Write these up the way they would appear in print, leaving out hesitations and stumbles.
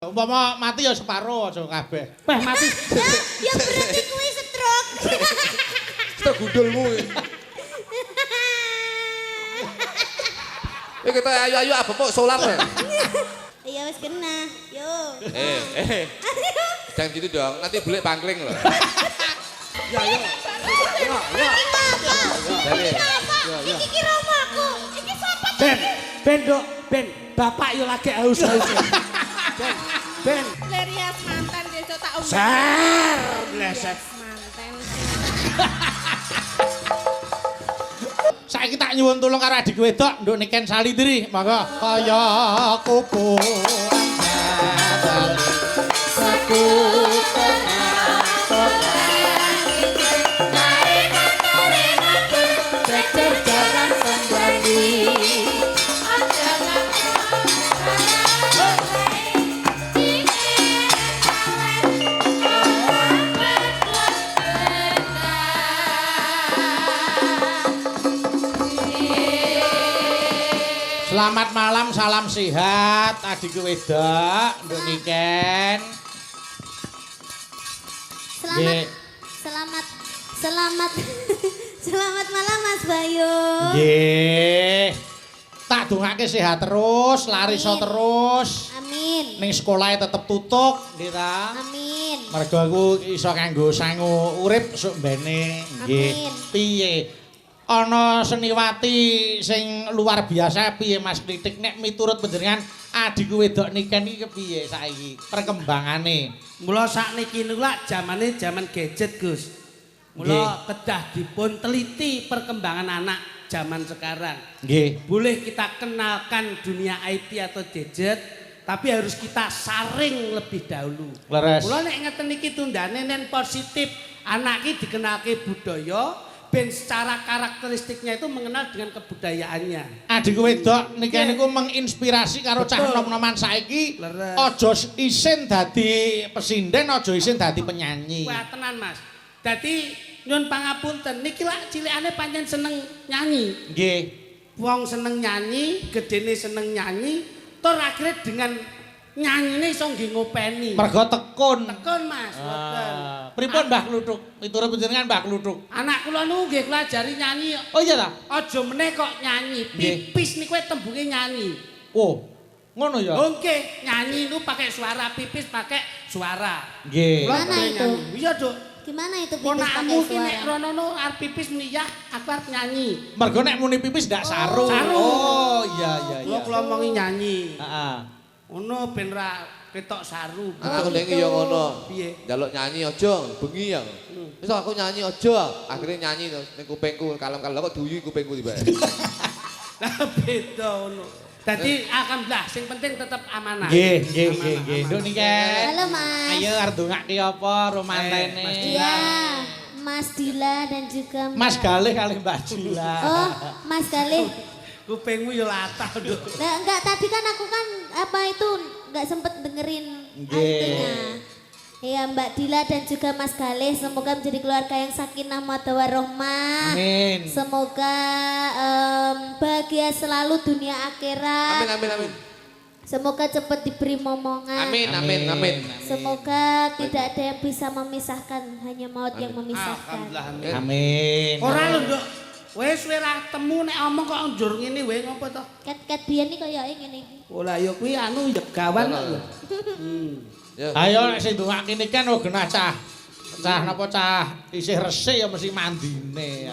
Umpama mati ya separo aja kabeh. Peh mati. Ya berarti kuwi stroke. Kita gundulmu. Kita ayo apa kok solar ya? Iya wis kena. Yo. Jangan gitu dong, nanti belik bangkling loh. Ya. Iki ki romaku. Iki sapa? Ben, bapak yo lagi haus-haus. Ben. Lerias mantan desa tak umum. Ser, bleset. Mantan. Saiki tak nyuwun tulung karo adik wedok nduk niken salindri. Monggo kaya kupu saku Selamat malam, salam sehat adikku wedok, nduk niken. Selamat malam Mas Bayu. Nggih. Tak dongake sehat terus, laris terus. Amin. Ning sekolahnya tetep tutup, nggih ta? Amin. Mergo aku iso kanggo sangu urip sok mbene. Nggih. Amin. Piye? Ana seniwati sing luar biasa piye Mas Klitik nek miturut panjenengan adikku wedok niken iki kepiye saiki perkembangane? Mula sakniki niku lak jamane jaman gadget, Gus. Mula kedah dipun teliti perkembangan anak zaman sekarang. Nggih. Boleh kita kenalkan dunia IT atau gadget, tapi harus kita saring lebih dahulu. Leres. Mula nek ngeten iki tundane nen positif, anak iki dikenalke budaya ben secara karakteristiknya itu mengenal dengan kebudayaannya. Adikku wedok niken niku menginspirasi karo cah nom-noman saiki. Aja isin dadi pesinden, aja isin dadi penyanyi. Wah tenan Mas. Dadi nyun pangapunten niki lak cilikane pancen seneng nyanyi. Nggih. Wong seneng nyanyi, gedene seneng nyanyi, tur akhirnya dengan nyanyine iso nggih ngopeni. Mergo tekun. Tekun Mas, ngoten. Pripun Mbah Kluthuk? Miturut panjenengan Mbah Kluthuk. Anak kula niku nggih kula ajari nyanyi. Oh iya ta? Aja meneh kok nyanyi, pipis niku tembunge nyanyi. Oh, ngono ya? Oke, nyanyi niku pakai suara, pipis pakai suara. Nggih. Mana itu? Iya, Duk. Gimana itu pipis Ponakmu pakai ki nek suara? rono arep pipis muni ya, aku arep nyanyi. Mergo nek muni pipis ndak saru. Saru. Oh, iya iya iya. Kula omongi nyanyi. Heeh. Ngono ben ra ketok saru. Aku ndenge ya ngono. Piye? Njaluk nyanyi aja, bengi ya. Wis aku nyanyi aja, akhirnya nyanyi ning kupingku kalem-kalem kok duyu kupingku tiba. Lah beda ngono. Dadi alhamdulillah sing penting tetep amanah. Nggih. Nduk niken. Halo Mas. Ayo arep ndongake apa romantene? Iya, Mas Dila dan juga Mas Galih kali Mbak Jila. Oh, Mas Galih. Kupingmu ya latah, Duk. Nah, enggak tadi kan aku kan apa itu enggak sempet dengerin artinya. Iya Mbak Dila dan juga Mas Galih semoga menjadi keluarga yang sakinah mawaddah warahmah. Amin. Semoga bahagia selalu dunia akhirat. Amin. Semoga cepat diberi momongan. Amin. Semoga tidak ada yang bisa memisahkan, hanya maut yang memisahkan. Alhamdulillah. Amin. Ora lho, Duk. Wis ora temu nek omong kok njur ngene wae ngopo to? Ket-ket biyen iki koyoke ngene iki. Oh lah ya kuwi anu jegawan kok lho. Ayo nek sing ndongake niken genah cah. Cah napa cah isih resik ya mesti mandine.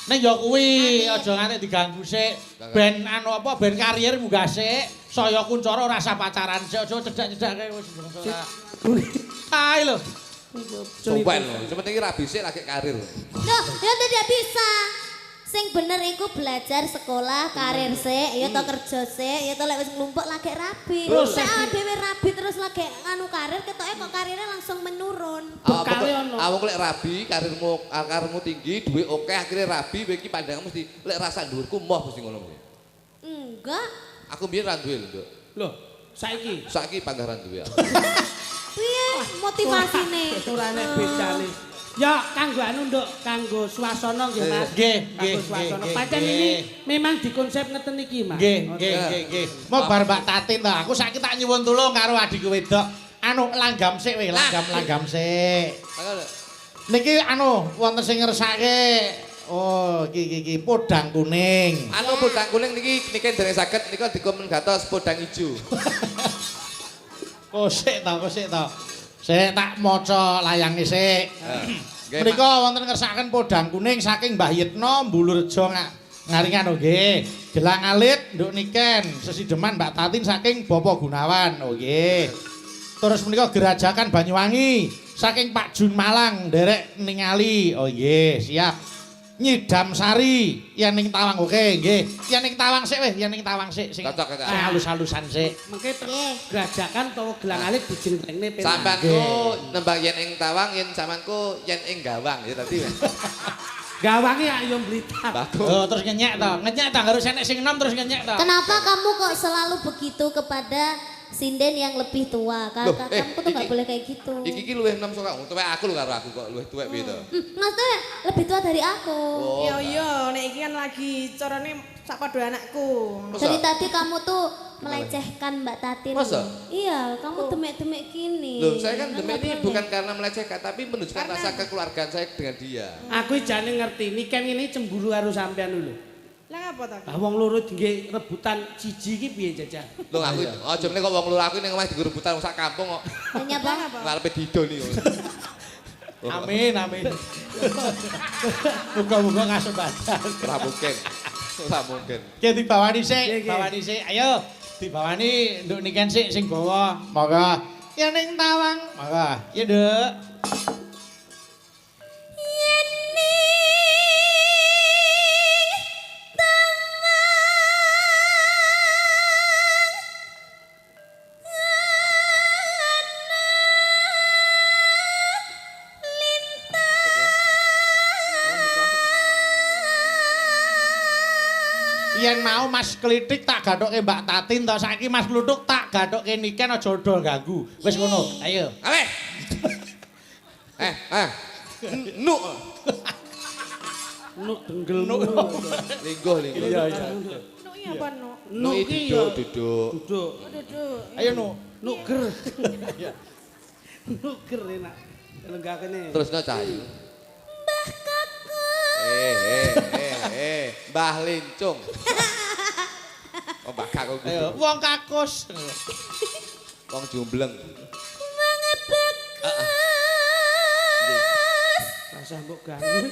Nek ya kuwi aja nganti diganggu sik. Ben anu apa ben karier munggah sik. Saya kuncara ora usah pacaran sik aja cedak-cedak wis ora. Ae lho. Sopan lho, sementing rabi sik lagi karir. Loh, ya tidak bisa. Sing bener iku belajar sekolah, karir sik, ya to kerja sik, ya to lek wis nglumpuk lagi rabi. Nek dhewe rabi terus lagi anu karir ketoke kok karirnya langsung menurun. Awak lek rabi, karirmu tinggi, duit oke, akhirnya rabi, iki pandangan mesti lek rasa dhuwurku moh mesti ngono kuwi. Enggak. Aku mbiyen ra duwe lho, Nduk. Lho, saiki panggaran duwe. Piye motivasine? ora nek bedane. Ya kanggo anu Nduk, kanggo swasana nggih Mas. Nggih. Pancen ini memang dikonsep ngeten iki, Mas. Nggih. Mau bar Mbak Tatin to. Aku saiki tak nyuwun tulung karo adikku wedok. anu langgam sik weh, langgam sik. Mangga. Niki anu wonten sing ngersake. Oh, iki podang kuning. Anu podang kuning niki dereng saged nika dikomen gatos podang ijo. Kosik to. Sik tak maca layange sik. Nggih. Menika wonten ngersakaken podang kuning saking Mbah Yitno Mbulurejo ngaringan nggih. Gelang alit nduk niken sesideman Mbak Tatin saking Bapak Gunawan. Oh nggih. Terus menika gerajakan Banyuwangi saking Pak Jun Malang nderek ningali. Oh nggih, siap. Nyidam Sari yen ning Tawang oke nggih. Yen ning Tawang sik weh, yen ning Tawang sik sing Cocok, cocok. halus-halusan sik. Mengke Nggih. gerajakan utawa gelang alit dijenglengne penak. Sampeanku nembang yen ing Tawang, yen sampeanku yen ing Gawang ya tadi. Gawange ayo Blitar. Bagus. Oh, terus ngenyek to. Ngenyek to harus enek sing enom terus ngenyek to. Kenapa kamu kok selalu begitu kepada sinden yang lebih tua? Loh, Kamu tuh nggak iki- boleh kayak gitu. Iki luwih enom saka tuwek aku lho karo aku kok luwih tuwek piye to. Maksudnya lebih tua dari aku. Oh. Iya, nek iki kan lagi carane sak padha anakku. Masa? Dari tadi kamu tuh melecehkan Mbak Tatin. Masa? Iya, kamu demek-demek gini. Loh, saya kan Nggak demi ini boleh. bukan karena melecehkan tapi menunjukkan Karena- rasa kekeluargaan saya dengan dia. Aku jane ngerti niken ini cemburu karo sampean dulu. Lah ngapa ta? Lah wong loro nggih rebutan siji iki piye jajah? Loh aku aja meneh kok wong loro aku ning omah digerebutan sak kampung kok Hanya Lah bang. ngapa? ngarepe didol iki. Amin. Muga-muga ngasebadan. Ora mungkin. Ora mungkin. Ki dibawani sik, Nggih, nggih. bawani sik. Ayo, dibawani nduk niken sik sing bawa. Monggo. Ya ning Tawang. Monggo. Ya, Nduk. Yen mau Mas Klitik tak gathuke Mbak Tatin to saiki Mas Kluthuk tak gathuke niken aja do ganggu. Wis ngono. Ayo. Awe. Nuk. Nuk denggelmu. Lingguh. Iya, iya. Nuk iki apa nuk? Nuk Nuk iki duduk, ya duduk. duduk. Duduk. Ayo nu. Nuker. Nuker enak. Lenggakene. Terusno Cahayu. Mbah Lincung. Oh, Mbah Kakung. Ayo, wong kakus. Wong jumbleng. Rasa mbok ganggu.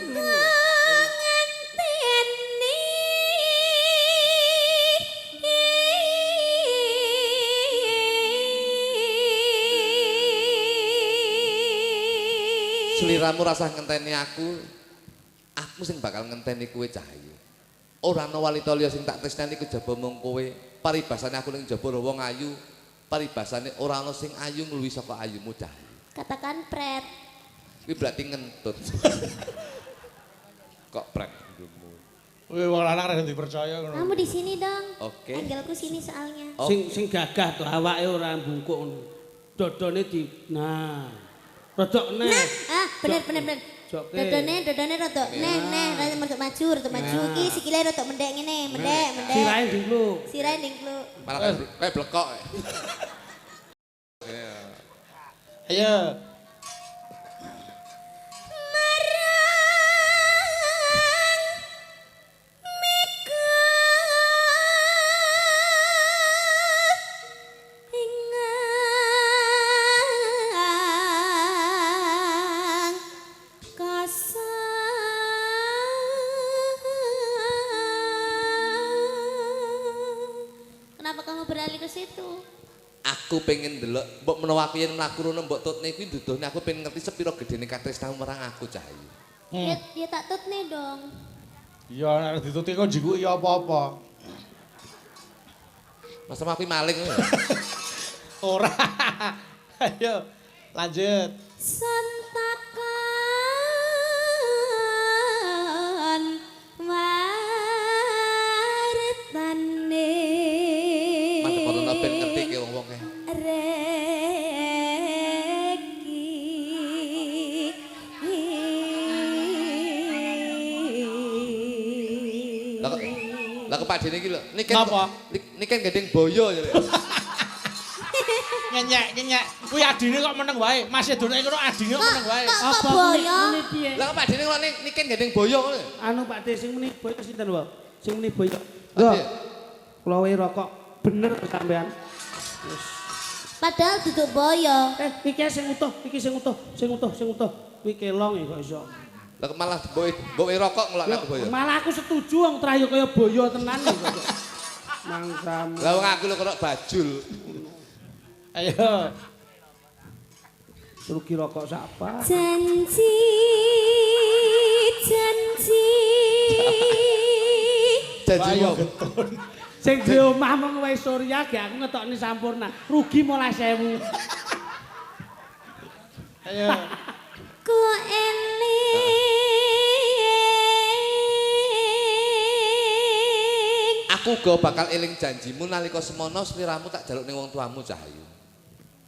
Sliramu rasa ngenteni aku sing bakal ngenteni kowe Cahayu. Ora ana walita liya sing tak tresnani kejaba mung kowe. Paribasane aku ning jaba wong ayu, paribasane ora ana sing ayu ngluwi saka ayumu Cahayu. Katakan pret. Kuwi berarti ngentut. Kok prek ndungmu. Wih, wong lanang rada dipercaya ngono. Kamu di sini dong. Oke. Angelku sini soalnya. Sing gagah to awake ora bungkuk ngono. Dodone di nah. Rodok neh. Ah, bener. Jokke. Dodone rodok neh, rodok maju. Iki sikile rodok mendek ngene, mendek. Sirahe dulu. Sirahe ndingklu. Malah kayak blekok. Ayo. Kenapa kamu beralih ke situ? Aku pengen ndelok mbok menawa aku yen mlaku rono mbok tutne kuwi nduduhne aku pengen ngerti sepiro gedene katresnamu marang aku Cahayu. Ya tak tutne dong. Ya nek dituti kok jiku ya apa-apa. Masa aku maling ya? Ora. Ayo, lanjut. Santakan wartane. Mantep ono ben ngerti ki wong-wonge. Lah kepadene iki lho, niken Napa? niken gendeng boyo ya. Ngenyek. Kuwi adine kok meneng wae. Mas Edone kono adine kok meneng wae. Kok boyo? Muni piye? Lah Pak Dene kok niken gendeng boyo ngono. Anu Pak De sing muni boyo sinten wae? Sing muni boyo. Pak Lho, De. kula wae rokok bener sampean. Wis. Padahal duduk boyo. Iki sing utuh, sing utuh. Kuwi kelong kok iso. Lah malah mbok rokok ngelokno boyo. Malah aku setuju wong trayu kaya boyo tenan kok. Mangsamu. Lah wong aku lho kok bajul. Ayo. Rugi rokok sapa? Janji. Janji Ayo apa? getun. Sing di omah mung wae Surya ge aku ngetokne sampurna. Rugi 15.000. Ayo. Ku eling. Aku go bakal eling janjimu nalika semono sliramu tak jaluk ning wong tuamu Cahayu.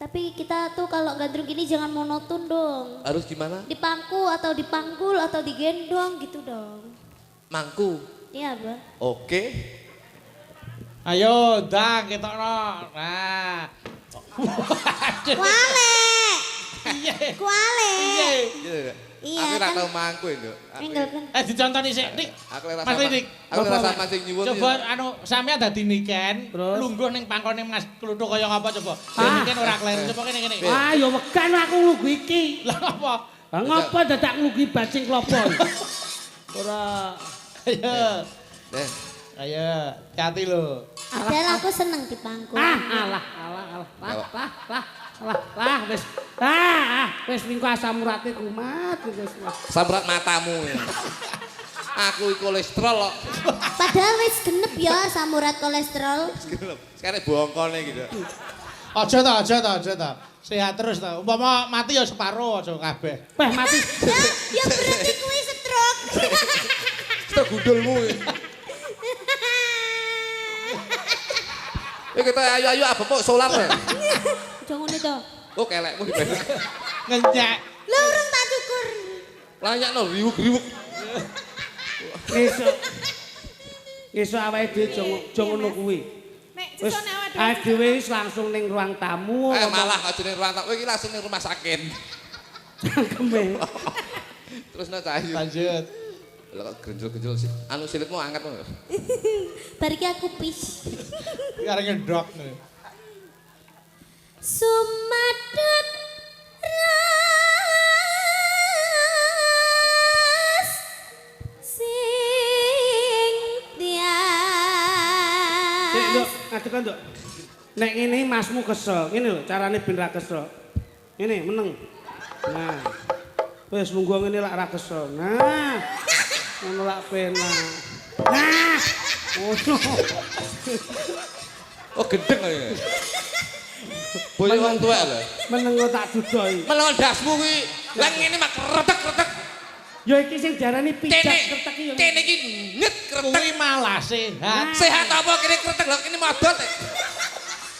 Tapi kita tuh kalau gandrung gini jangan monoton dong. Harus gimana? Dipangku atau dipanggul atau digendong gitu dong. Mangku. Iya, Bang. Oke. Ayo, ndang ketokno. Nah. Kuale. Iya. Kuale. Iya. Iya, Aku ora kan? tau mangku lho. Enggak kan? Dicontoni sik, Dik. Aku ora Mas Dik. Aku ora sama sing nyuwun. Coba anu sampean dadi niken, Terus? lungguh ning pangkone Mas Kluthuk kaya ngapa coba. Ah. Niken ora kleru coba kene. Ah ya wegan aku nglugu iki. Lah apa? Lah ngapa dadak nglugi bajing klopo? Ora Ayo. Eh, Ayo, hati lho. Padahal aku seneng dipangku. alah wis. Wis minggu asam urate kumat wis. samrat matamu. Ya. Aku iki kolesterol kok. Padahal wis genep ya samurat kolesterol. Sekarang bongkone gitu. Aja ta. Sehat terus ta. Umpama mati ya separo aja kabeh. Weh mati. Ya berarti kuwi stroke. Kita gundulmu. Kita ayo apa kok solar. Jangan itu. Oh kelekmu dibanding. Ngenyek. Lah urung tak cukur. Layak no riwuk-riwuk. Esuk awake dhewe aja ngono kuwi. Nek Wis sesone awake awake dhewe wis langsung ning ruang tamu. Malah aja ning ruang tamu iki langsung ning rumah sakit. Cangkeme. Terus no Cahayu. Lanjut. Lah kok genjol-genjol sih. Anu silitmu angkat no. Bar iki aku pis. Karo ngedok. Sumadut ras sing tias. Ngadeg nduk. Nek ngene masmu kesel, ngene lho carane ben ra kesel. Ngene meneng. Nah. Wis lungguh ngene lak ra kesel. Nah. Ngono lak penak. Nah. Ngono. Oh gendeng ya. Boyo wong tuwek lho. Meneng kok tak dudoi. Melon dasmu kuwi. Lah ngene mak kretek-kretek. Ya iki sing diarani pijat kretek iki. Kene iki nyet kretek. Kuwi malah sehat. Sehat apa kene kretek lho kene modot.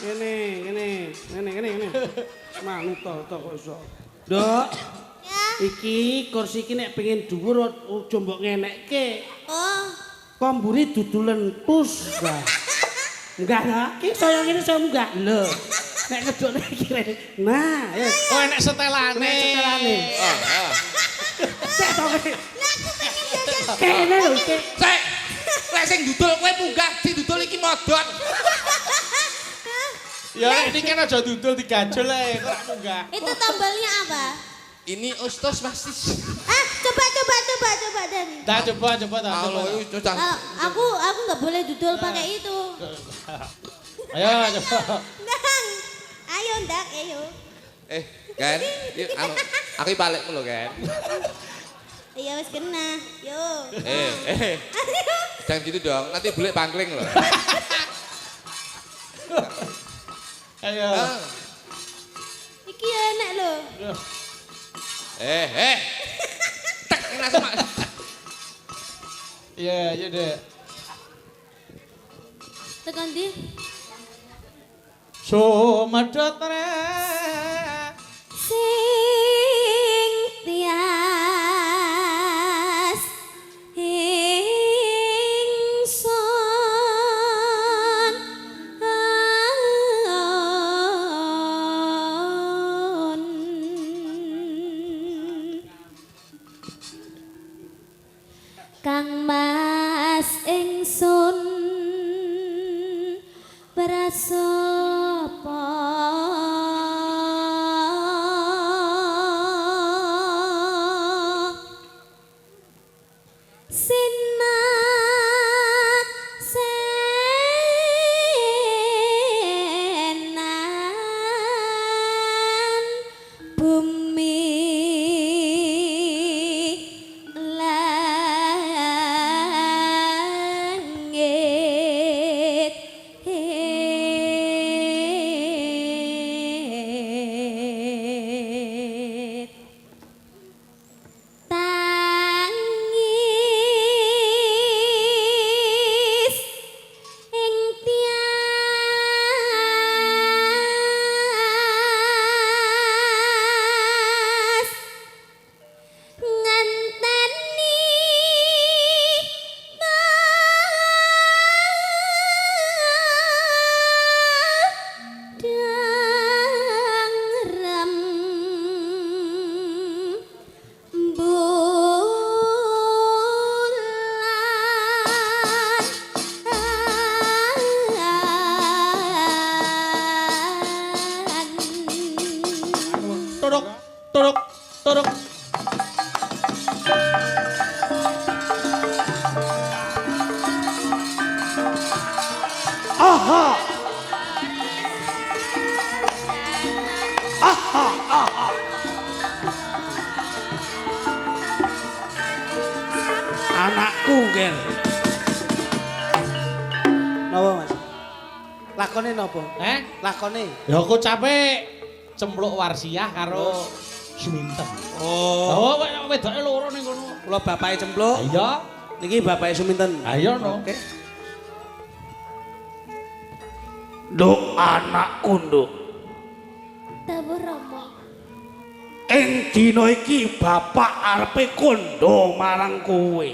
Ngene. Manut to kok iso. Nduk. Ya. Iki kursi iki nek pengen dhuwur aja mbok ngenekke. Oh, Kok mburi dudulen pus. Enggak ya. Iki saya ngene saya enggak. Lho. Nek ngedukne iki rene. Nah, ya. Oh enek setelane. Nek setelane. Ah. Sik to kowe. Kene lho iki. Sik. Lek sing dudul kowe munggah, sing dudul iki modot. Ya ini kan aja dudul digajul ae kok munggah. itu tombolnya apa? Ini Ustos Mastis. Coba Dari. Dah coba ta. Allah itu cah. Aku nggak boleh dudul pakai itu. Ayo coba. Ndang. Ayo Ndak, ayo. Kan, yuk anu, aku balik mulu kan. Iya wis kena. Yo. Jangan gitu dong, nanti bule bangkling loh. Ayo. Iki enak lho. Tek langsung mak. Iya, iya deh. Tekan ndi? Sumedhot re. Sing tias ingsun Kang Mas ingsun prasapa senan bumi langit tangis ing tias nganteni dangrem bulan Turuk, turuk, turuk. Aha. Anakku, Ger. Napa, Mas? Lakone napa? Lakone. Ya aku capek cempluk warsiah karo Suminten. Oh, Wedoke loro ning kono. kula bapake cempluk. Iya. Niki bapake Suminten. Ayo no. Oke. Nduk anakku, Nduk. Dawuh Rama. Ing dina iki bapak arepe kandha marang kowe.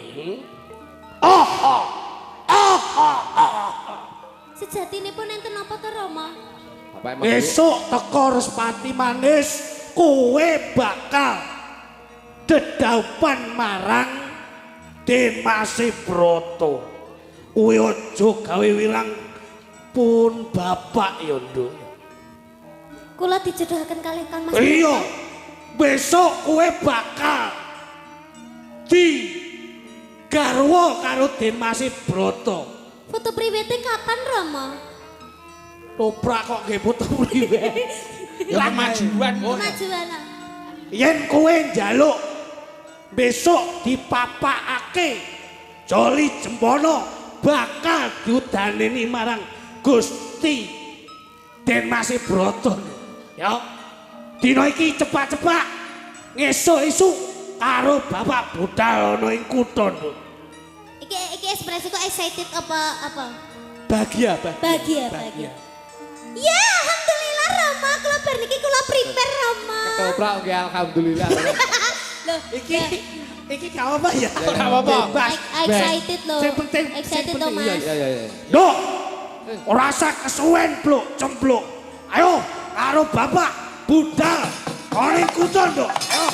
Sejatinipun enten apa to Rama? Bapak emang Besok teko Respati manis, kowe bakal dedapan marang Demase Broto. Kowe aja gawe wilang pun bapak ya, Nduk. Kula dijodohaken kalih Kang Mas. Iya. Besok kowe bakal di garwa karo Demase Broto. Foto priwete kapan Rama? Toprak kok nggih foto priwet. Ya kemajuan. Kemajuan. Yen kowe njaluk besok dipapakake Joli Jempono bakal diudaneni marang Gusti Demase Broto. Ya. Dina iki cepat-cepat ngesuk-esuk karo Bapak budal ana ing kutha. Iki ekspresiku excited apa? Bahagia. Bahagia. Ya, alhamdulillah Rama, kula bar niki kula prepare Rama. ketoprak oke alhamdulillah. Loh, Iki gak apa ya? Gak apa-apa. Bebas. excited loh. Sing penting, Excited sing loh penting. Mas. Iya. Dok, ora usah kesuwen, Bluk, cempluk. Ayo, karo Bapak budal ana ing kutha, Dok. Ayo.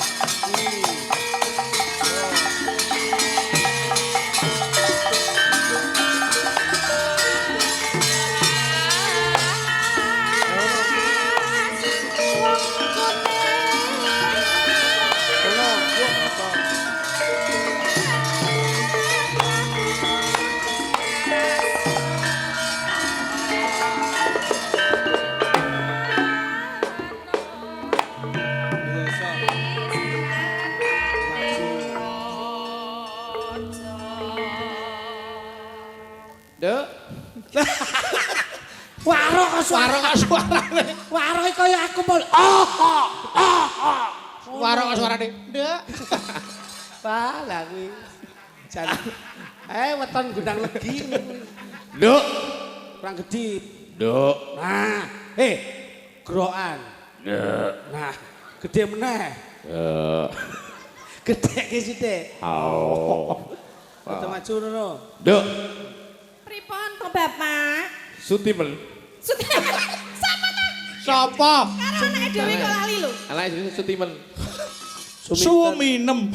Dek, Warok Suara kok suarane. Warok kaya aku mul. Suara kok suarane. Ndek. Lah kuwi. Jan. Weton gundang legi. Dek, Kurang gedhi. Dek. Nah, grokan. Nah, gede meneh. Gede ki sithik. Foto maju ngono. Dek, Pripun to Bapak? Sutimen. Sapa ta? Sapa? Karo anake dhewe kok lali lho. Anak jenenge Sutimen. Suminem.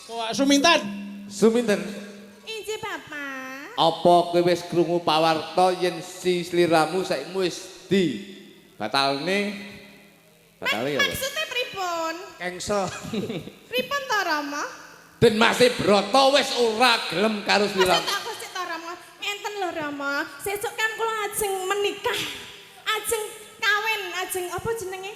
Wah, Suminten. Suminten. Inji Bapak. Apa kowe wis krungu pawarta yen si sliramu saiki wis batalne ya. Maksudnya pripun? Kengsel. Pripun to Rama? Den Masih Broto wis ora gelem karo sliramu. Maksud to Rama? Ngenten lho Rama, sesuk kan kula ajeng menikah. Ajeng kawin, ajeng apa jenenge?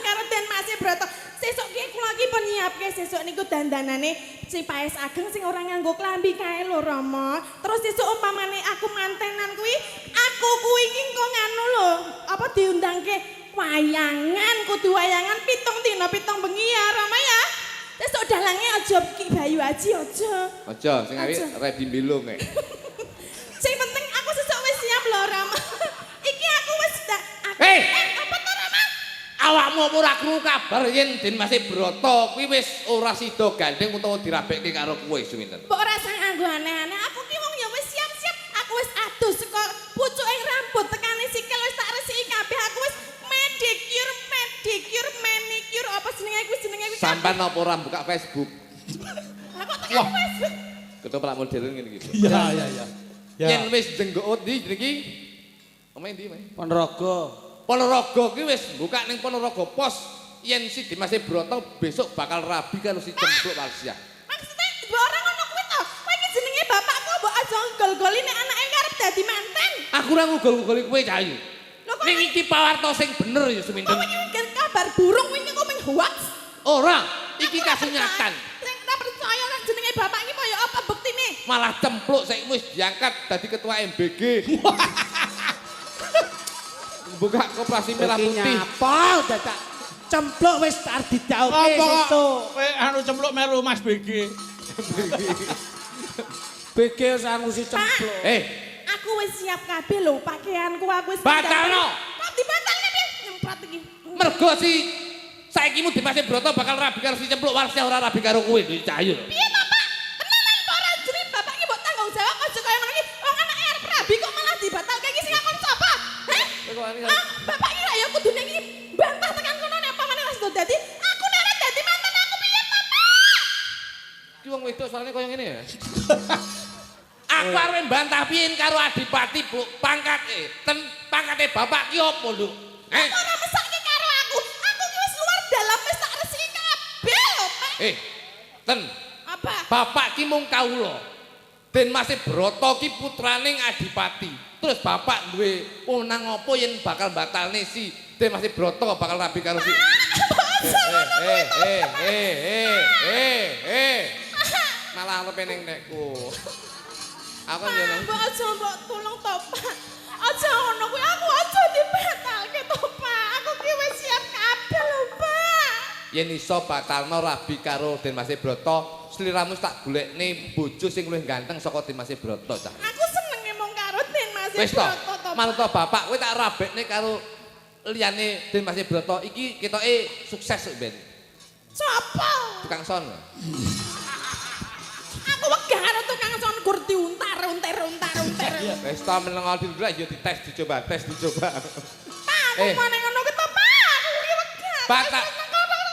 Karo Den Masih Broto. Sesuk ki kula ki pun nyiapke sesuk niku dandanane si paes ageng sing ora nganggo klambi kae lho Rama. Terus sesuk umpamane aku mantenan kuwi, aku kuwi ki kok nganu lho, apa diundangke wayangan, kudu wayangan 7 dina 7 bengi ya Rama ya. Sesuk dalange aja Ki Bayu Aji aja. Aja sing awit ready mbelung nek. Sing penting aku sesuk wis siap lho Rama. Iki aku wis apa to Rama? Awakmu apa ora krungu kabar yen Den Masih Broto kuwi wis ora sida gandeng utawa dirabekke karo kowe suminten. Mbok rasa nganggo aneh-aneh, aku ki wong ya wis siap-siap. Aku wis adus saka pucuking rambut tekane sikil wis tak resiki kabeh. Aku wis pedicure, manicure apa jenenge kuwi Sampan apa ora buka Facebook? Lah kok tekan Facebook? Ketoprak modern ngene iki. Iya. Yen wis jenggot ndi niki? Omahe ndi, Mas? Ponorogo. Ponorogo ki wis buka ning Ponorogo Pos yen si Masih Broto besok bakal rabi karo si Cempluk Walsia. Maksudnya mbok ora ngono kuwi to. Kowe iki jenenge bapakku mbok aja gol-goli nek anake karep dadi manten. Aku ora ngugol-ugoli kowe Cahayu. Lho kok Ning iki pawarta sing bener ya suminten. kok iki kabar burung wingi kok ming hoax. Ora, iki kasunyatan. Sing ora percaya nek jenenge bapak iki kaya apa buktine? Malah Cempluk saiki wis diangkat dadi ketua MBG. Buka koperasi merah putih. Nyapa dadak Cempluk wis arep didhauke Apa kok sesuk. kowe anu Cempluk melu Mas BG. BG sangu si Cempluk. Aku wis siap kabeh lho pakaianku aku wis Batalno. Kok dibatalne piye? Nyemprat iki. Mergo si saiki mu Masih Broto bakal rabi karo si Cempluk Walsia ora rabi karo kowe Cahayu. Piye to, Pak? Tenanan apa ora jenenge bapak iki mbok tanggung jawab aja kaya ngono iki. Wong anake arep rabi kok malah dibatalke iki sing ngakon sapa? Bapak iki ya kudune iki bantah tekan kono nek pamane wis dadi aku nek ora dadi mantan aku piye, Bapak? Ki wong wedok soalnya koyo ngene ya. Aku arep mbantah piye karo Adipati Bu pangkate. Pangkate bapak ki opo lho? Ora mesake karo aku. Aku ki wis luar dalam wis tak resiki kabeh lho, Pak. Ten. Apa? Bapak ki mung kawula. Den Masih Broto ki putraning Adipati. Terus bapak duwe wewenang apa yen bakal batalne si Den Masih Broto bakal rabi karo si malah arep ning nekku. Aku yo nang Mbok aja mbok tulung to, Pak. Aja ngono kuwi aku aja dibatalke to, Pak. Aku ki wis siap kabeh lho, Pak. yen iso batalno rabi karo Den Masih Broto, sliramu tak golekne bojo sing luwih ganteng saka Den Masih Broto, Cak. Aku senenge mung karo Den Masih Wis to, Broto to. manut bapak kowe tak rabekne karo liyane Den Masih Broto. Iki ketoke sukses ben. Sopo? Tukang son. Aku wegah karo tukang son gur diuntar. Wis to menengo dulu ya dites dicoba. Pak, aku meneh ngono ki to, Pak. Aku ki wegah. Batak.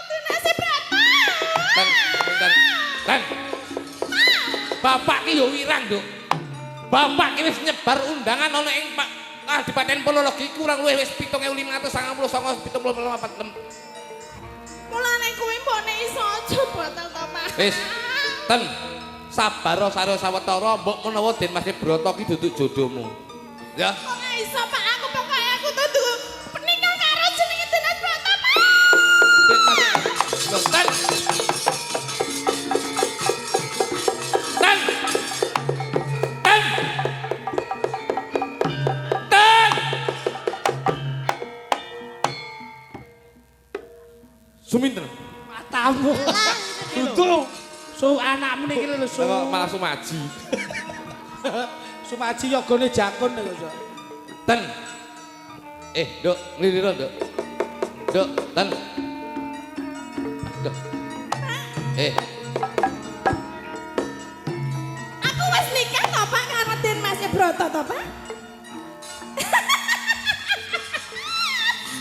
Den Masih Broto. Ten. Bapak ki yo wirang, Nduk. Bapak ki wis nyebar undangan ana ing Kadipaten Ponorogo kurang luwih wis 7599 Mulane kuwi mbokne iso aja batal to, Pak. Wis, ten. Sabar sare sawetara mbok menawa Den Masih Broto ki duduk jodohmu. Ya. Kok iso, Pak? Aku pokoke aku tuh nikah karo jenenge Den Masih Broto, Pak. Den Masih Ten. Ten. Ten. Ten. Suminten. Matamu. Duduk. Su anakmu niki lho su. Malah sumaji. Sumaji yogane jakun lho, Cok. Ten. Nduk, nglirira, Nduk. Nduk, ten. Nduk. Aku wis nikah to, Pak, karo Den Masih Broto to, Pak.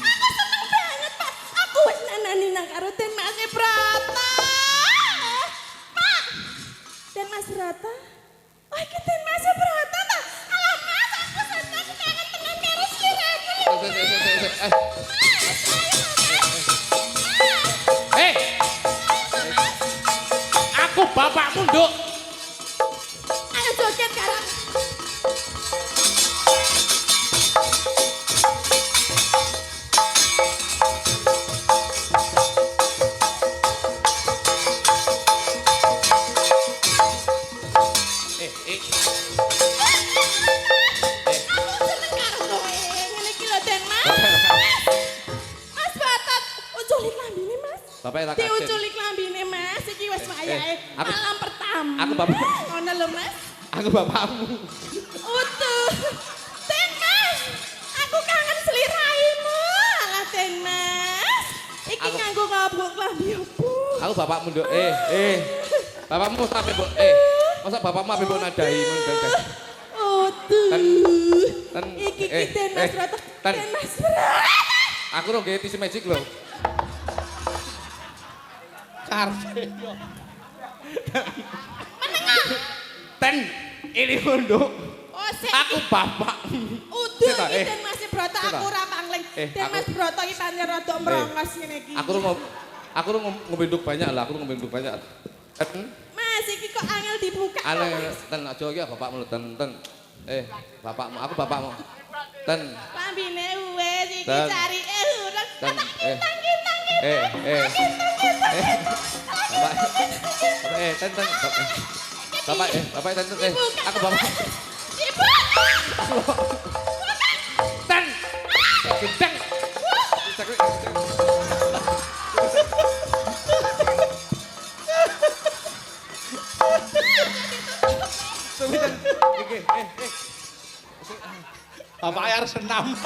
Aku seneng banget, Pak. Aku wis nanani nang karo Den Masih Broto. Pak, Mas Brata. Oh, iki Den Mas Brata ta? Alah Mas, aku kangen tenan karo sliramu. Hei! Aku bapakmu, Nduk. Ayo joget karo. Bapak tak kaget. Diuculi klambine Mas, iki wis wayahe malam pertama. Aku bapak. Ngono lho Mas. Aku bapakmu. Utuh. Den Mas, aku kangen sliramu. Alah Den Mas. Iki nganggo ngabuk klambi opo? Aku bapakmu, Nduk. Bapakmu sampe mbok masa bapakmu ape mbok nadahi ngono. Utuh. Ten Iki Den Mas Brata. Den Mas Brata. Aku ro nggih tisu magic lho. Karpe yo. Ten ini Nduk. Oh, sik. Aku bapak. Uduh Sita, iki Den Mas Brata aku ora pangling. Den Mas Brata iki pancen rada mrongos ngene iki. Aku ro ngombe nduk banyak lah, aku ngombe nduk banyak. Mas iki kok angel dibuka. Ten aja iki bapakmu lho, ten. Bapakmu, aku bapakmu. Ten. Lambine wis iki Ten. carike urang. Ten. Kitang. Ten. Bapak ten. Aku bapak. Ibu. Ten. Gendeng. Bapak arep senam.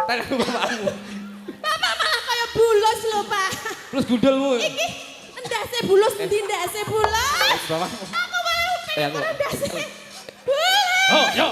Ten aku bapakmu. Bapak malah kaya bulus lho, Pak. Terus gundulmu. Iki ndase bulus endi ndase bulus? Bapakmu. Aku wae pengen aku. ndase. Bulus. Oh, yo.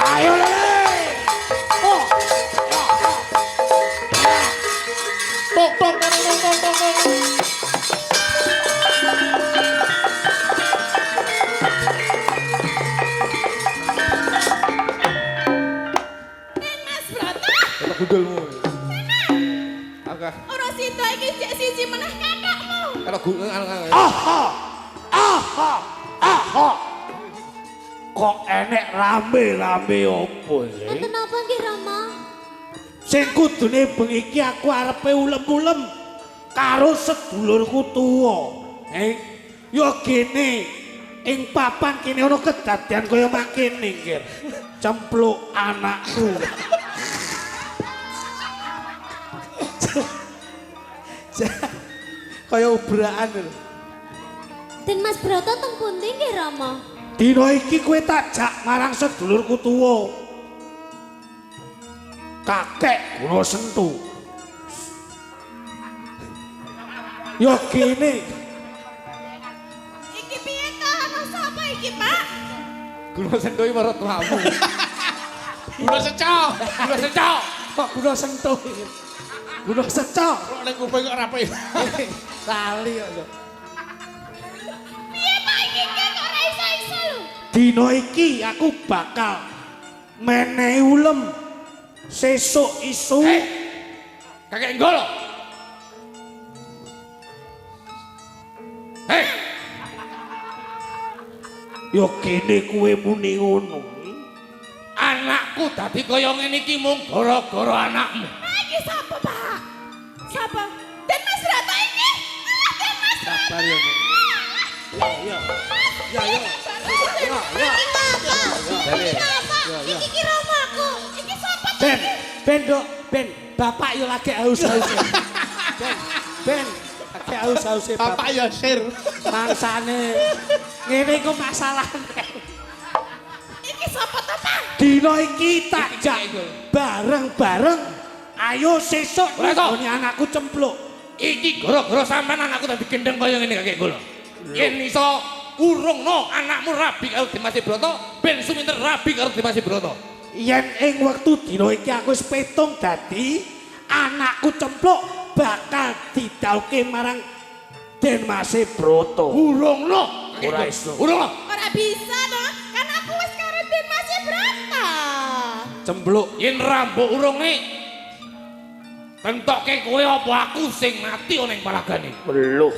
Ayo le. Oh. Tok. Den Mas Brata. Bapak gundulmu. Aku. Ora sida iki jek siji meneh kakakmu. Kalau gundul Kok enek rame-rame opo iki? Kenapa nggih Rama? Sing kudune bengi iki aku arepe ulem-ulem karo sedulurku tuwa. Ya gene ing papan kene ana kedadian kaya makene nggih. Cempluk anakku. Kaya ubraan lho. Den Mas Brata teng pundi nggih Rama? Dina iki kowe tak jak marang sedulurku tuwa. Kakek Guna Sentu. Ya gene. Iki piye to? Ana sapa iki, Pak? Guna Sentu iki marang tuamu. Guna secok. Kok Guna Sentu iki? Guna secok. Kok ning kuping kok rapi. Kali kok. Piye Pak iki kok ora iso-iso lho? Dina iki aku bakal menehi ulem sesuk isu. Kakek nggolo. Ya kene kowe muni ngono. Anakku dadi kaya ngene iki mung gara-gara anakmu. Iki sapa, Pak? Sapa? Den Mas Brata iki? Den Mas Brata. Sabar ya. Ya. Iki romaku. Iki sapa? Ben, bapak yo lagi haus-hause. Ben, lagi haus-hause Bapak ya sir. Mangsane ngene iku masalahne. Iki iki sapa to, Pak? Dina iki tak jak bareng-bareng. Ayo sesuk nggone anakku cempluk. Iki gara-gara sampean anakku dadi gendeng kaya ngene kakek kula. Yen iso urungno anakmu rabi karo Dimas Broto, ben suminten rabi karo Dimas Broto. Yen ing wektu dina iki aku wis petung dadi anakku cempluk bakal didhauke marang Dimas Broto. Urungno. Ora iso. Urungno. Ora bisa to, kan aku wis karo Dimas Broto. Cempluk. Yen rambuk urungne tentokke kowe apa aku sing mati ana ing palagane. Weluh.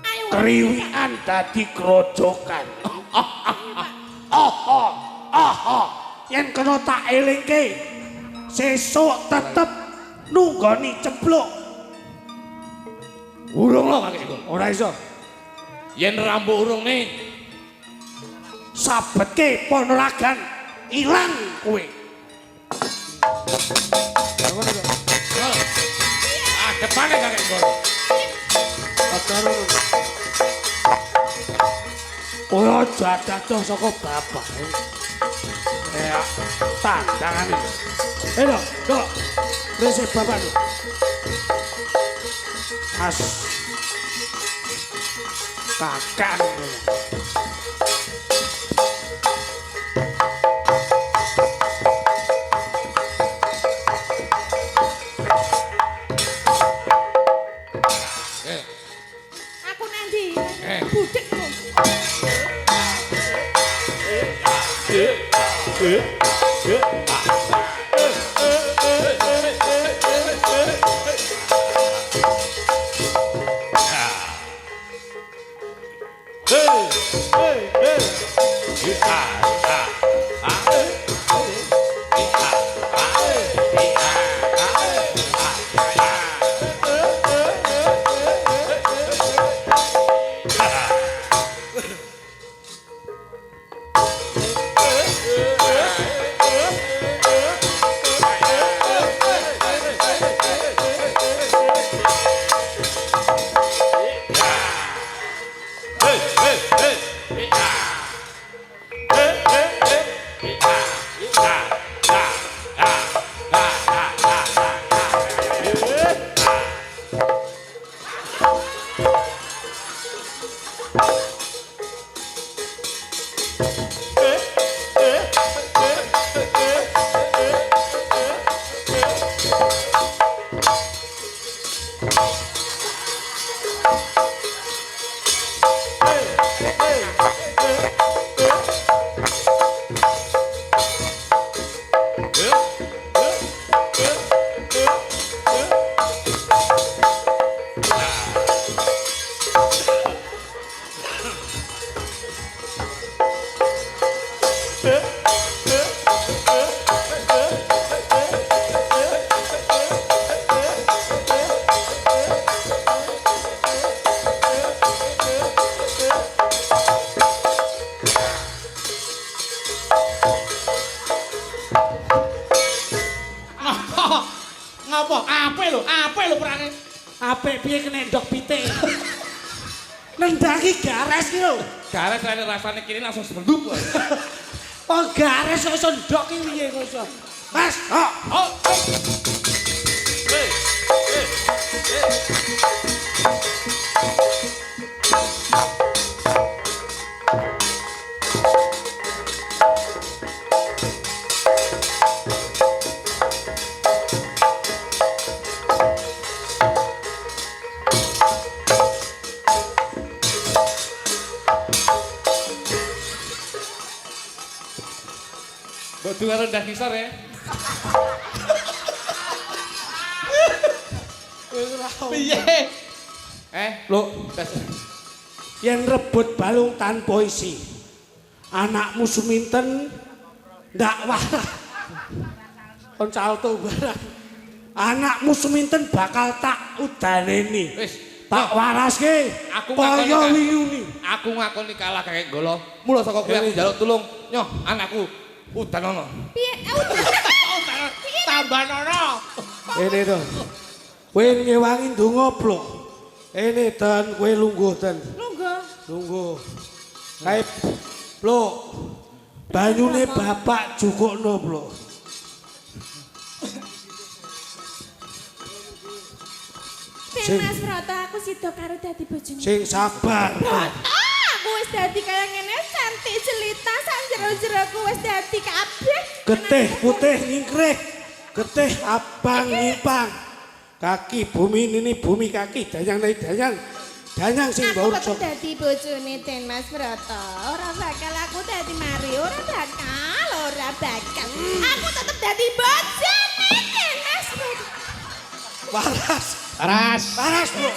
Ayo. Kriwikan dadi grojokan. Yen kena tak elingke sesuk tetep nunggoni cempluk. Urungno kakek kula. Ora iso. Yen rambuk urungne Sabetke Ponorogan ilang kowe. ah depane kakek kula. Kowe aja dadoh saka bapak. Ya, tandangan iki. Dok. Resep bapak lho. As. Kakak. Aku nanti. Eh. Budek lho. Ngapa? Apik lho perane. Apik piye kenendok pitik. Nendangi gares iki lho. Gares rasane kene langsung sebendup. Oh gares kok iso ndok iki piye kok iso. Mas, Dua rendah kisar ya. Piye? Lho, yen rebut balung tanpa isi. Anakmu suminten ndak warah. Kon salto barang. Anakmu suminten bakal tak udaneni. Wis, tak waraske. Aku kaya wiyune. Aku ngakoni kalah kakek Golo. Mula saka kowe aku njaluk tulung. Nyoh, anakku udanono. Piye? Tambanono. Ini to. Kowe ngewangi ndonga plok. Ini dan kowe lungguh dan. Lungguh. Lungguh. Kae plok. Banyune bapak jukukno, Bro. Ben Mas Broto aku sida karo dadi bojone. Sing sabar. Aku wis dadi kaya ngene cantik jelita sak jero-jeroku wis dadi kabeh. Getih putih nyingkrih. Getih abang nyimpang. Kaki bumi ini bumi kaki dayang nai dayang. Dayang sing Aku baur tetep sok. dadi bojone Den Mas Broto. Ora bakal aku dadi mari, ora bakal. Aku tetep dadi bojone Den Mas Broto. Waras. Aras. Waras, Bro.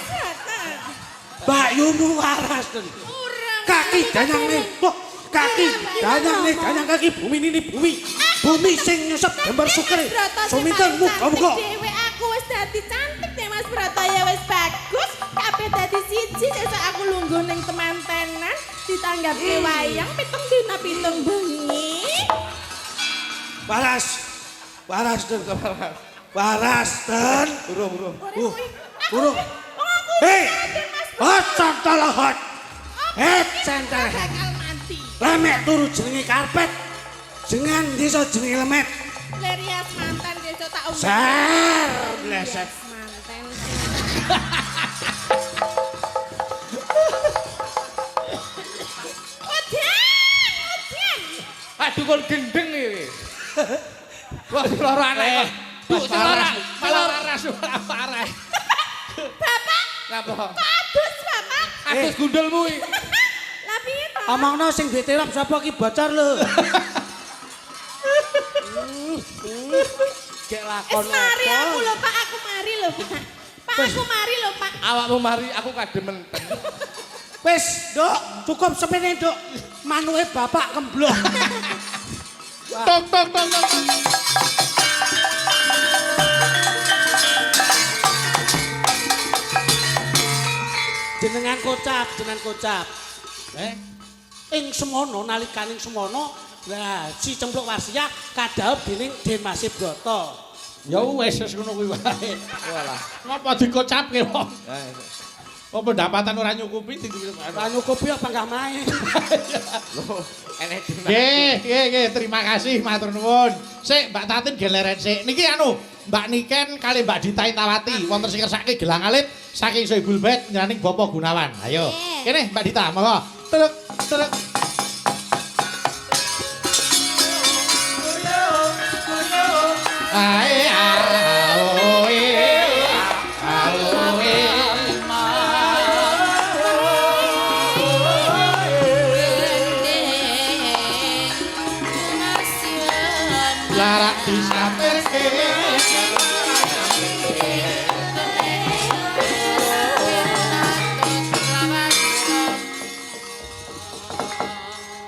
Bayumu waras. Den. Kaki dayang nih. Loh, kaki dayang nih dayang kaki bumi ini bumi. Bumi sing nyusep gambar sukri. Suminten muga-muga. Dewe aku wis dadi cantik Den Mas Broto ya wis bagus. Kabeh dadi siji sesuk aku lungguh ning temantenan ditanggapi wayang pitung dina pitung bengi. Waras. Waras, Den. Waras, Den. Urung. Burung. Hei, hot cental hot. Cental. Bakal mati. Lemek turu jenenge karpet. Jenengan desa jenenge lemet. Lerias mantan besok tak umum. Ser, bleset. Mantan. Udan. Aduh kon gendeng iki. Wah, lara aneh. Duh, lara. Malah parah. Bapak, Napa? adus bapak. Atus gundulmu iki. Lah piye to? Omongno sing diterap sapa ki bocor lho. Gek lakon Wis mari apa? aku lho Pak, aku mari lho Pak. Pak aku mari lho Pak. Awakmu mari aku kademen. Wis, Nduk, cukup semene, Nduk. Manuke bapak kemblok. Tok. Jenengan kocap. Ing semono nalikaning semono, lah si Cempluk Warsia kadhaup dening Den Mas Broto. Ya wis ngono kuwi wae. Walah. Ngapa dikocapke wong? Apa pendapatan ora nyukupi Ora nyukupi apa enggak main. Loh, enek Nggih, terima kasih matur nuwun. Sik Mbak Tatin geleren sik. Niki anu, Mbak Niken kali Mbak Dita Intawati wonten sing kersake gelang alit saking Soebul Bet nyaning Bapak Gunawan. Ayo. Kene Mbak Dita, monggo. Truk. Ae larak disampirke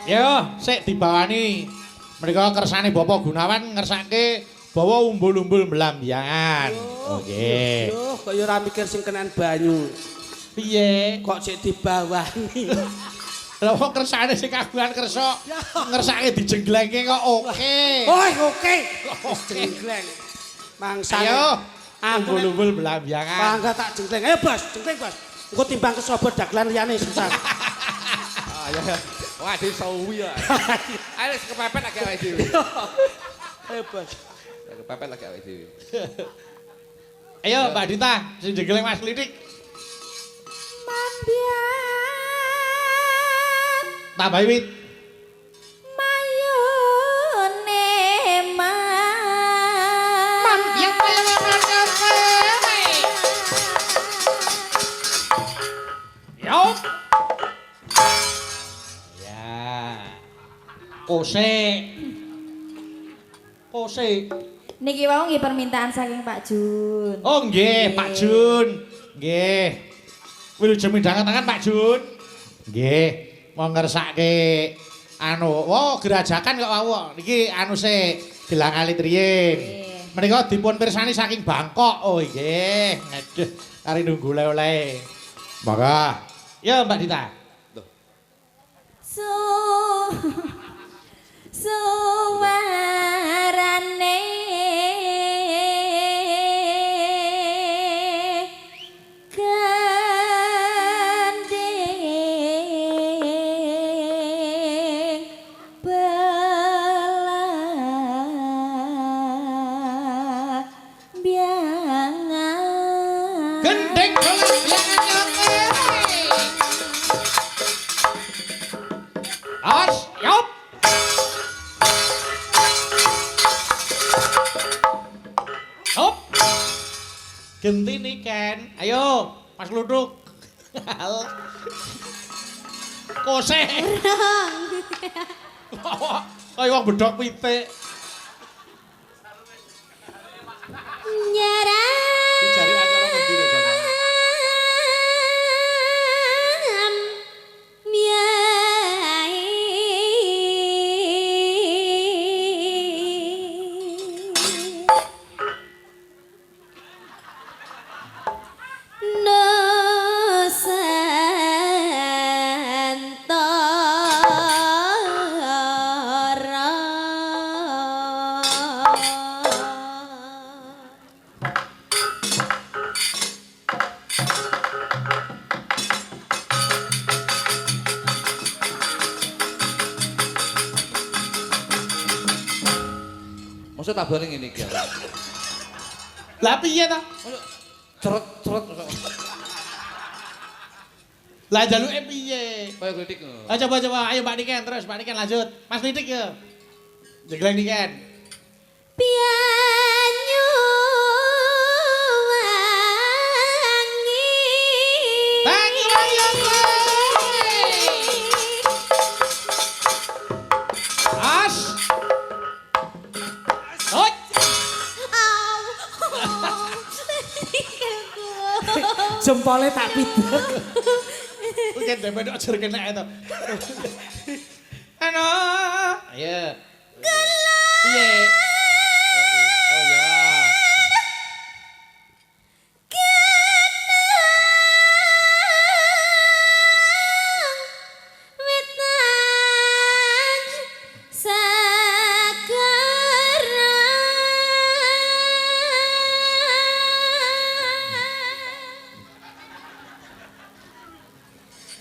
Yo, sik dibawani. Menika kersane Bapak Gunawan ngersake bawa umbul-umbul melambyangan. Oke. Yo, kaya ora mikir sing kenan banyu. Piye? Kok sik dibawani. Lha wong kersane sing kagungan kersa ngersake dijenglengke kok oke. Oi, oke. Wis jenggleng. Mangsa. Ayo, aku umbul-umbul melambyangan. bangga tak jenggleng. Bos, jenggleng, Bos. Engko timbang kesobo dagelan liyane susah. ya. Wah, di sawi ya. Ayo wis kepepet lagi awake dhewe. Bos. Kepepet lagi awake dhewe. Ayo Mbak Dita, sing jegeleng Mas Lidik. Mambian Tambah wit. mayone Mambian Yo. Ya. Kose. Niki wau nggih permintaan saking Pak Jun. Oh nggih, Pak Jun. Nggih. Wilujeng midhangaken Pak Jun. Nggih, mau ngersake anu, gerajakan kok wau. Niki anu sik gelang alit riyin. Menika dipun pirsani saking Bangkok. Oh nggih. Aduh, kari nunggu oleh-oleh. Monggo. Ya Mbak Dita. Suwarane gandeng dolan biangan nyoke. Os, yop. Hop. Gentini Ken. Ayo, Mas Luduk. Kose. Kaya wong bedhok pitik. Nyaram. Dicari acara ngendi rek jane? Maksud tabane ngene iki. Lah piye ta? Ceret-ceret Lah jaluke piye? kaya kritik. Ah coba ayo Mbak Niken terus Mbak Niken lanjut. Mas Nidik ya. Jegleng Niken. Pianyu wangi. Wangi wayang. As. Hoi. Jempolnya tak pidek. Mungkin dhewe ajar kena itu. Ano? Ayo. Piye? Oh ya.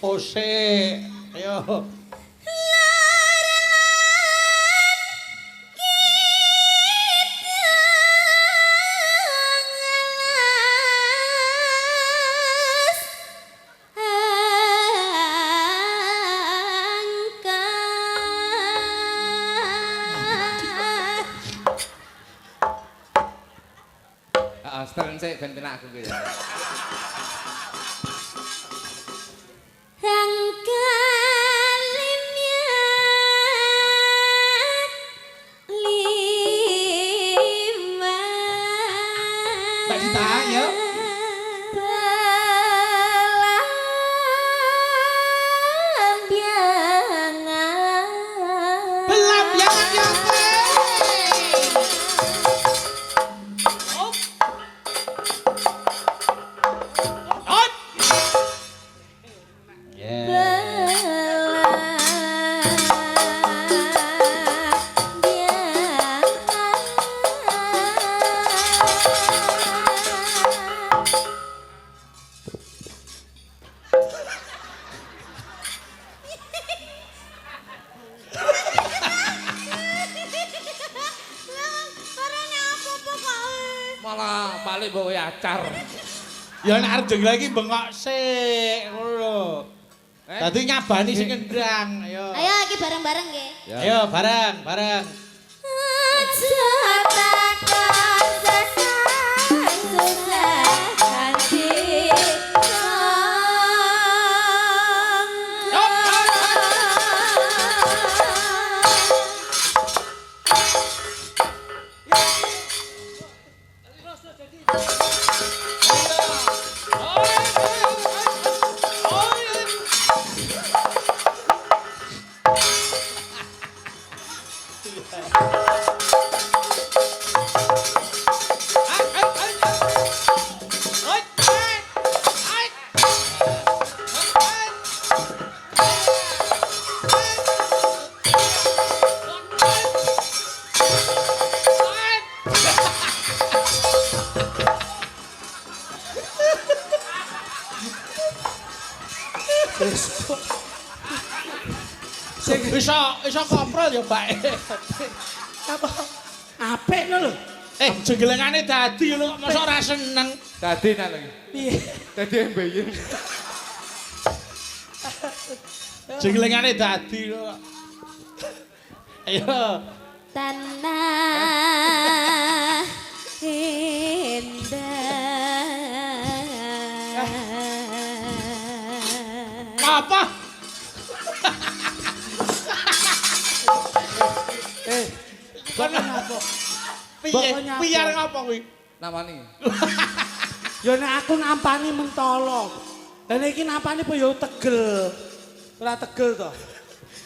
Ose. Ayo. Stern sik ben penak aku ya. Mbak Dita ya. Belambiangan ya. Hop. Malah balik bawa acar. Ya nek arep jeng lagi bengok sik ngono lho. Dadi nyabani sing kendang. Ayo. Ayo iki bareng-bareng nggih. Ayo bareng. Aja takkan susah hati. Iso koprol ya, Mbak. Apa? Apik lho. Jenggelengane dadi lho kok mosok ora seneng. Dadi nak lagi. Piye? Dadi mbeyen. Jenggelengane dadi lho. Ayo. Tanah indah. Apa? Pokoknya apa? Piye? Pokoknya apa? Piye ngapa kuwi? Namani. Ya nek aku nampani mentolo. Lah nek iki nampani apa ya tegel. Ora tegel to.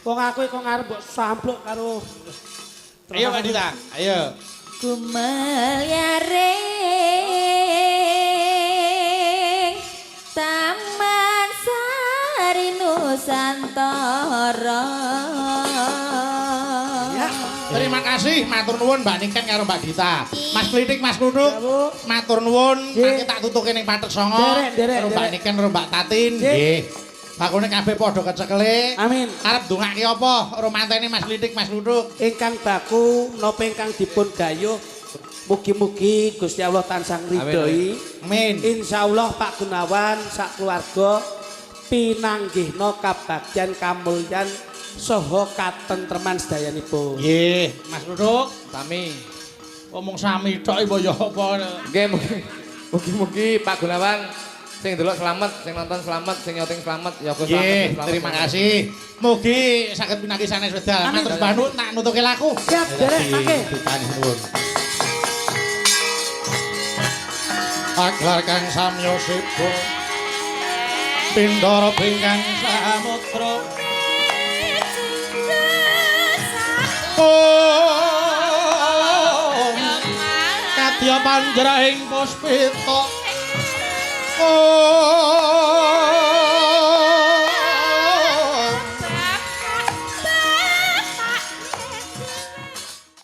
Wong aku kok ngarep mbok sampluk karo Ayo Mbak Dita, ayo. Kumeliaring Taman Sari Nusantara. Terima kasih, matur nuwun Mbak Niken karo Mbak Dita. Mas Klitik, Mas Nunuk, matur nuwun. Mangke tak tutuke ning Patek Songo. Karo Mbak Niken karo Mbak Tatin. Nggih. Bakune kabeh padha kecekele. Amin. Arep ndongake apa? Romantene Mas Klitik, Mas Nunuk. Ingkang baku napa ingkang dipun gayuh mugi-mugi Gusti Allah tansah ngridhoi. Amin. Insyaallah Pak Gunawan sak keluarga pinanggihna kabagyan kamulyan saha katentreman sedayanipun. Nggih, Mas Nunuk. Sami. Ngomong sami tok iki ya apa? Nggih, mugi-mugi Pak Gunawan sing delok selamat, sing nonton selamat, sing nyoting selamat, ya Gus Nggih, selamat. terima kasih. Mugi saged pinanggih sanes wedal. Matur Mbah Nuk tak nutuke laku. Siap, derek mangke. Ditani nuwun. Aglar kang samya sibo Pindara pingkang samudra Kadya panjrahing puspita